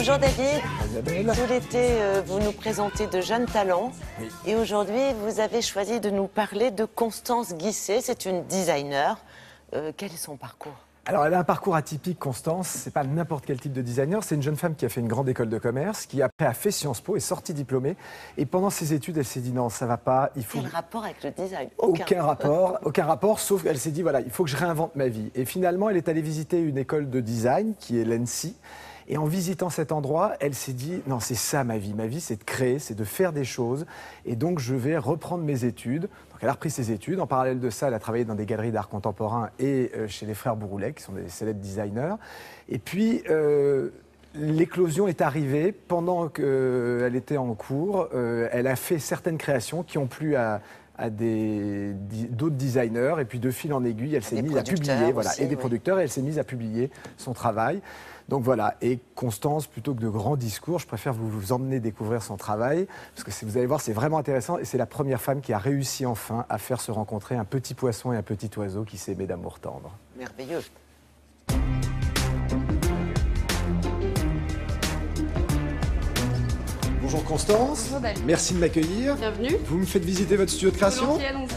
Bonjour David. Isabelle. Tout l'été, vous nous présentez de jeunes talents. Oui. Et aujourd'hui, vous avez choisi de nous parler de Constance Guisset. C'est une designer. Quel est son parcours ? Alors, elle a un parcours atypique, Constance. C'est pas n'importe quel type de designer. C'est une jeune femme qui a fait une grande école de commerce, qui après a fait Sciences Po, est sortie diplômée. Et pendant ses études, elle s'est dit non, ça va pas. Il faut. Quel rapport avec le design ? Aucun rapport. Sauf qu'elle s'est dit voilà, il faut que je réinvente ma vie. Et finalement, elle est allée visiter une école de design qui est l'ENSI. Et en visitant cet endroit, elle s'est dit non, c'est ça ma vie. Ma vie, c'est de créer, c'est de faire des choses. Et donc, je vais reprendre mes études. Donc, elle a repris ses études. En parallèle de ça, elle a travaillé dans des galeries d'art contemporain et chez les frères Bouroulet, qui sont des célèbres designers. Et puis, l'éclosion est arrivée pendant qu'elle était en cours. Elle a fait certaines créations qui ont plu à d'autres designers, et puis de fil en aiguille, elle s'est mise à publier, voilà, et des producteurs, et elle s'est mise à publier son travail. Donc voilà, et Constance, plutôt que de grands discours, je préfère vous emmener découvrir son travail, parce que vous allez voir, c'est vraiment intéressant, et c'est la première femme qui a réussi enfin à faire se rencontrer un petit poisson et un petit oiseau qui s'aimaient d'amour tendre. Merveilleux. Bonjour Constance. Bonjour David. Merci de m'accueillir. Bienvenue. Vous me faites visiter votre studio de création ? Volontiers, allons-y.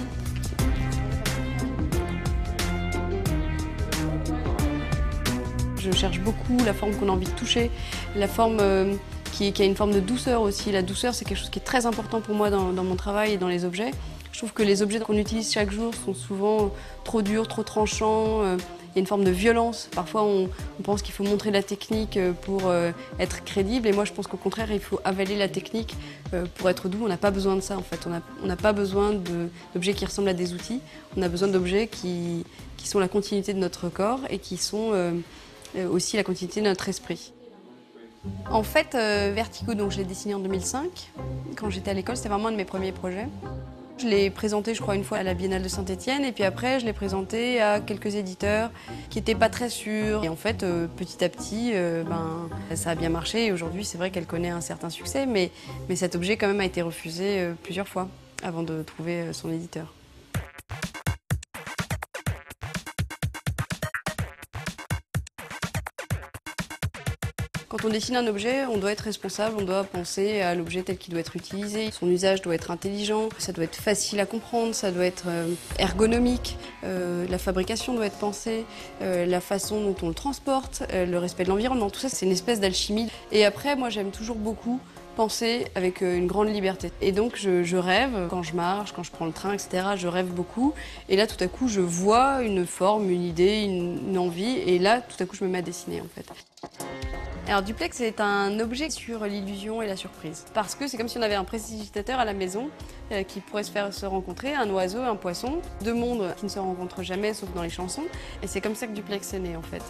Je cherche beaucoup la forme qu'on a envie de toucher, la forme qui a une forme de douceur aussi. La douceur, c'est quelque chose qui est très important pour moi dans mon travail et dans les objets. Je trouve que les objets qu'on utilise chaque jour sont souvent trop durs, trop tranchants. Il y a une forme de violence. Parfois, on pense qu'il faut montrer la technique pour être crédible. Et moi, je pense qu'au contraire, il faut avaler la technique pour être doux. On n'a pas besoin de ça, en fait. On n'a pas besoin d'objets qui ressemblent à des outils. On a besoin d'objets qui sont la continuité de notre corps et qui sont aussi la continuité de notre esprit. En fait, Vertigo, donc, je l'ai dessiné en 2005. Quand j'étais à l'école, c'était vraiment un de mes premiers projets. Je l'ai présenté, je crois, une fois à la Biennale de Saint-Étienne, et puis après, je l'ai présenté à quelques éditeurs qui n'étaient pas très sûrs. Et en fait, petit à petit, ça a bien marché. Et aujourd'hui, c'est vrai qu'elle connaît un certain succès, mais cet objet, quand même, a été refusé plusieurs fois avant de trouver son éditeur. Quand on dessine un objet, on doit être responsable, on doit penser à l'objet tel qu'il doit être utilisé. Son usage doit être intelligent, ça doit être facile à comprendre, ça doit être ergonomique, la fabrication doit être pensée, la façon dont on le transporte, le respect de l'environnement, tout ça c'est une espèce d'alchimie. Et après, moi j'aime toujours beaucoup penser avec une grande liberté. Et donc je rêve, quand je marche, quand je prends le train, etc., je rêve beaucoup. Et là tout à coup je vois une forme, une idée, une envie, et là tout à coup je me mets à dessiner en fait. Alors duplex, c'est un objet sur l'illusion et la surprise. Parce que c'est comme si on avait un prestidigitateur à la maison qui pourrait se faire se rencontrer, un oiseau, un poisson, deux mondes qui ne se rencontrent jamais sauf dans les chansons. Et c'est comme ça que duplex est né en fait.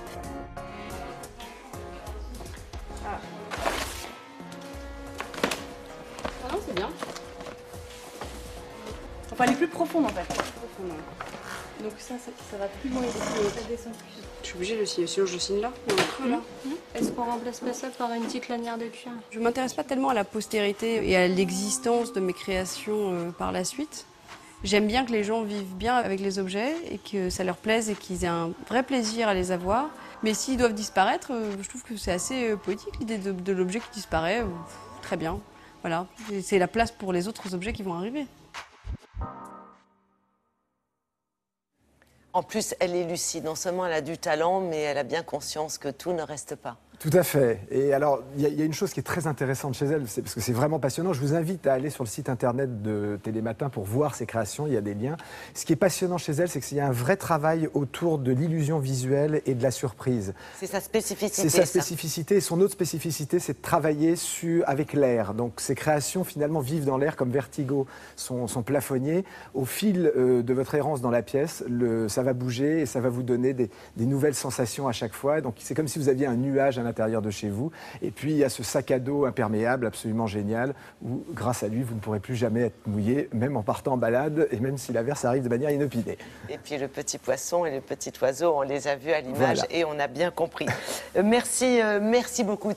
Ah non, c'est bien. Enfin, elle est plus profonde en fait. Donc ça va plus loin, ça descend plus. Je suis obligée de signer, sinon je signe là, dans le creux là. Est-ce qu'on remplace pas ça par une petite lanière de cuir? Je ne m'intéresse pas tellement à la postérité et à l'existence de mes créations par la suite. J'aime bien que les gens vivent bien avec les objets et que ça leur plaise et qu'ils aient un vrai plaisir à les avoir. Mais s'ils doivent disparaître, je trouve que c'est assez poétique l'idée de l'objet qui disparaît. Très bien, voilà. C'est la place pour les autres objets qui vont arriver. En plus, elle est lucide. Non seulement elle a du talent, mais elle a bien conscience que tout ne reste pas. Tout à fait. Et alors, il y a une chose qui est très intéressante chez elle, parce que c'est vraiment passionnant. Je vous invite à aller sur le site internet de Télématin pour voir ses créations, il y a des liens. Ce qui est passionnant chez elle, c'est qu'il y a un vrai travail autour de l'illusion visuelle et de la surprise. C'est sa spécificité. C'est sa spécificité. Et son autre spécificité, c'est de travailler avec l'air. Donc, ses créations, finalement, vivent dans l'air, comme Vertigo, son plafonnier. Au fil de votre errance dans la pièce, ça va bouger et ça va vous donner des nouvelles sensations à chaque fois. Donc, c'est comme si vous aviez un nuage à l'intérieur de chez vous. Et puis, il y a ce sac à dos imperméable absolument génial où, grâce à lui, vous ne pourrez plus jamais être mouillé, même en partant en balade et même si l'averse arrive de manière inopinée. Et puis, le petit poisson et le petit oiseau, on les a vus à l'image, voilà. Et on a bien compris. Merci beaucoup.